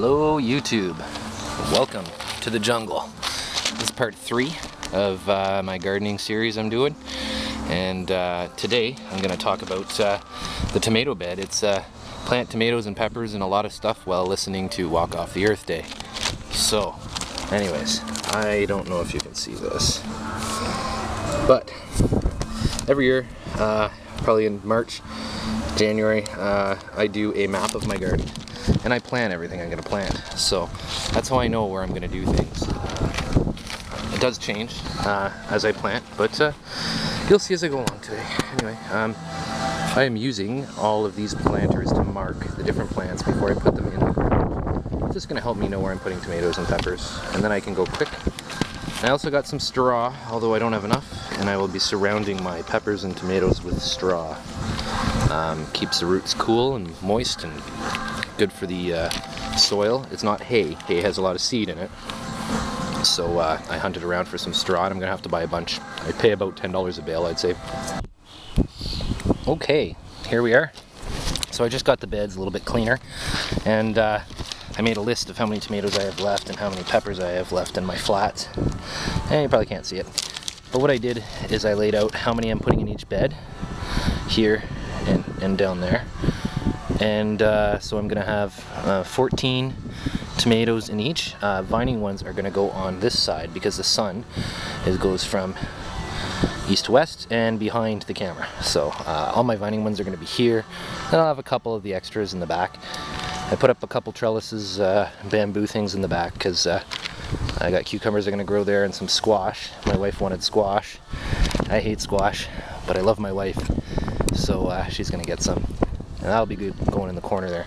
Hello YouTube, welcome to the jungle. This is part 3 of my gardening series I'm doing, and today I'm going to talk about the tomato bed. It's plant tomatoes and peppers and a lot of stuff while listening to Walk Off the Earth Day. So anyways, I don't know if you can see this, but every year, probably in March, January, I do a map of my garden. And I plan everything I'm going to plant, so that's how I know where I'm going to do things. It does change as I plant, but you'll see as I go along today. Anyway, I am using all of these planters to mark the different plants before I put them in the ground. It's just going to help me know where I'm putting tomatoes and peppers, and then I can go quick. I also got some straw, although I don't have enough, and I will be surrounding my peppers and tomatoes with straw. Keeps the roots cool and moist and good for the soil. It's not hay. Hay has a lot of seed in it. So I hunted around for some straw, and I'm gonna have to buy a bunch. I pay about $10 a bale, I'd say. Okay, here we are. So I just got the beds a little bit cleaner, and I made a list of how many tomatoes I have left and how many peppers I have left in my flats. And you probably can't see it. But what I did is I laid out how many I'm putting in each bed, here and down there. And so I'm going to have 14 tomatoes in each. Vining ones are going to go on this side because the sun goes from east to west and behind the camera. So all my vining ones are going to be here. Then I'll have a couple of the extras in the back. I put up a couple trellises, bamboo things in the back because I got cucumbers that are going to grow there and some squash. My wife wanted squash. I hate squash, but I love my wife. So she's going to get some. And that'll be good going in the corner there.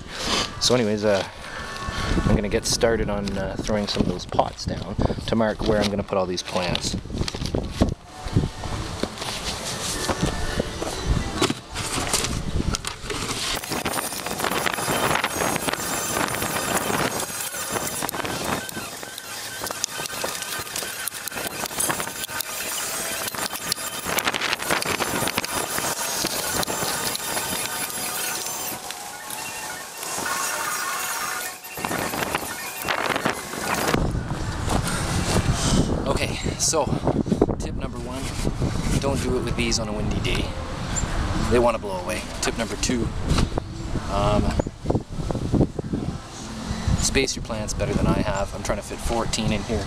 So anyways, I'm going to get started on throwing some of those pots down to mark where I'm going to put all these plants. Okay, so tip number 1, don't do it with these on a windy day. They want to blow away. Tip number 2, space your plants better than I have. I'm trying to fit 14 in here.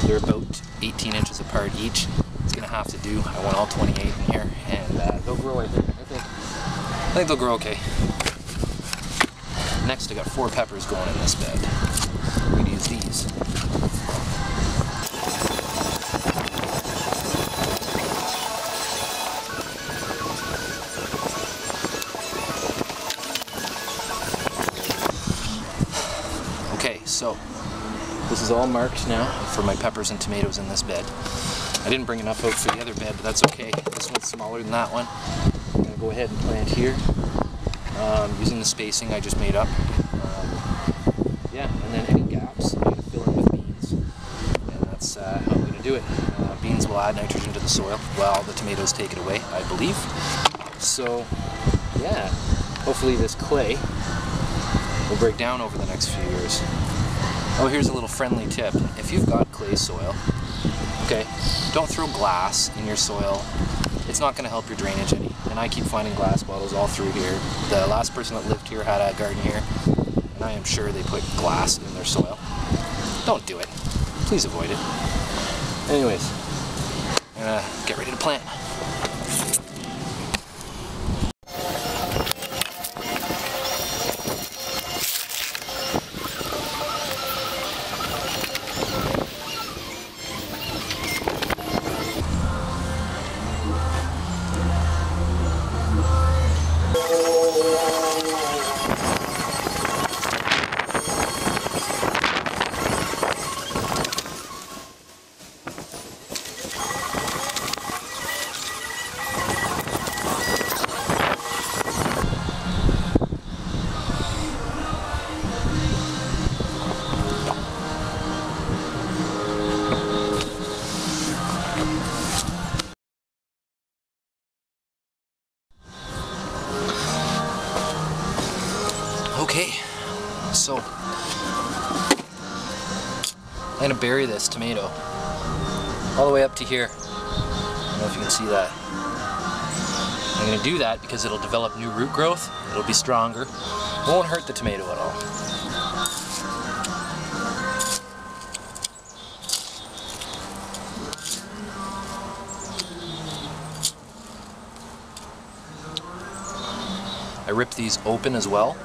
They're about 18 inches apart each. It's going to have to do. I want all 28 in here, and they'll grow, I think they'll grow okay. Next, I got 4 peppers going in this bed. I'm going to use these. So, this is all marked now for my peppers and tomatoes in this bed. I didn't bring enough out for the other bed, but that's okay. This one's smaller than that one. I'm going to go ahead and plant here, using the spacing I just made up. Yeah, and then any gaps I'm going to fill in with beans. And that's how I'm going to do it. Beans will add nitrogen to the soil while the tomatoes take it away, I believe. So, yeah, hopefully this clay will break down over the next few years. Oh, here's a little friendly tip. If you've got clay soil, okay, don't throw glass in your soil. It's not going to help your drainage any. And I keep finding glass bottles all through here. The last person that lived here had a garden here, and I am sure they put glass in their soil. Don't do it. Please avoid it. Anyways, I'm going to get ready to plant. I'm going to bury this tomato all the way up to here. I don't know if you can see that. I'm going to do that because it'll develop new root growth, it'll be stronger, won't hurt the tomato at all. I rip these open as well,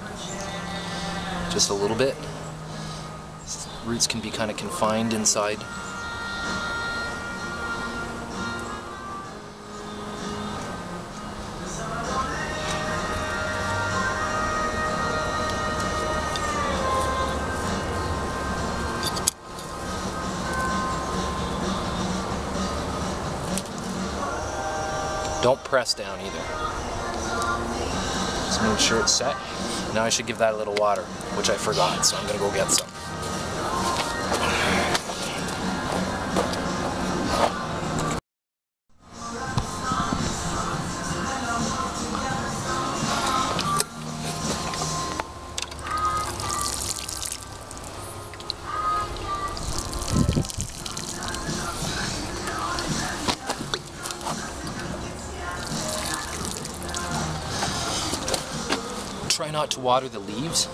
just a little bit. Roots can be kind of confined inside. Don't press down either. Just make sure it's set. Now I should give that a little water, which I forgot, so I'm going to go get some. Try not to water the leaves,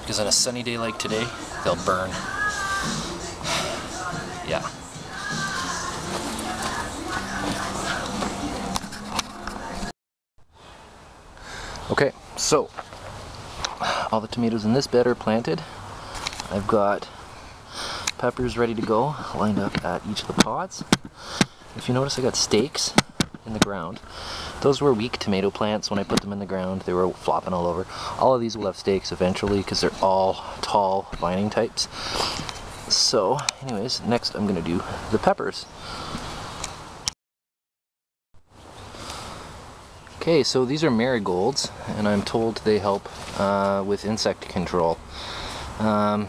because on a sunny day like today, they'll burn. Yeah. Okay, so all the tomatoes in this bed are planted. I've got peppers ready to go, lined up at each of the pods. If you notice, I got stakes in the ground. Those were weak tomato plants. When I put them in the ground, they were flopping all over. All of these will have stakes eventually because they're all tall vining types. So anyways, next I'm going to do the peppers. Okay, so these are marigolds, and I'm told they help with insect control. Don't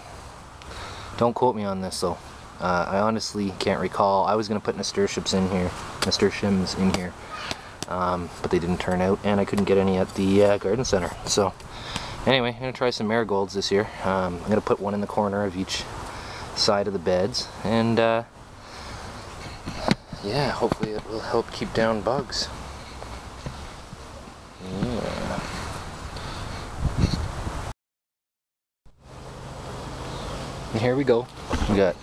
quote me on this though. I honestly can't recall. I was going to put nasturtiums in here, but they didn't turn out, and I couldn't get any at the garden center. So anyway, I'm going to try some marigolds this year. I'm going to put one in the corner of each side of the beds, and yeah, hopefully it will help keep down bugs. Yeah. And here we go. We got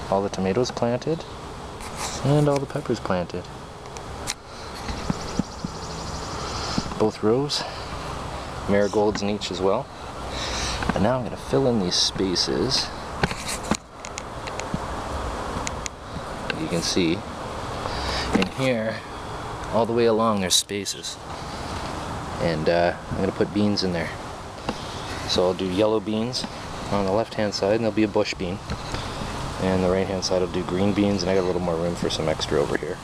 all the tomatoes planted and all the peppers planted. Both rows, marigolds in each as well. And now I'm going to fill in these spaces. You can see, and here, all the way along, there's spaces. And I'm going to put beans in there. So I'll do yellow beans on the left hand side, and there'll be a bush bean. And the right hand side I'll do green beans, and I got a little more room for some extra over here.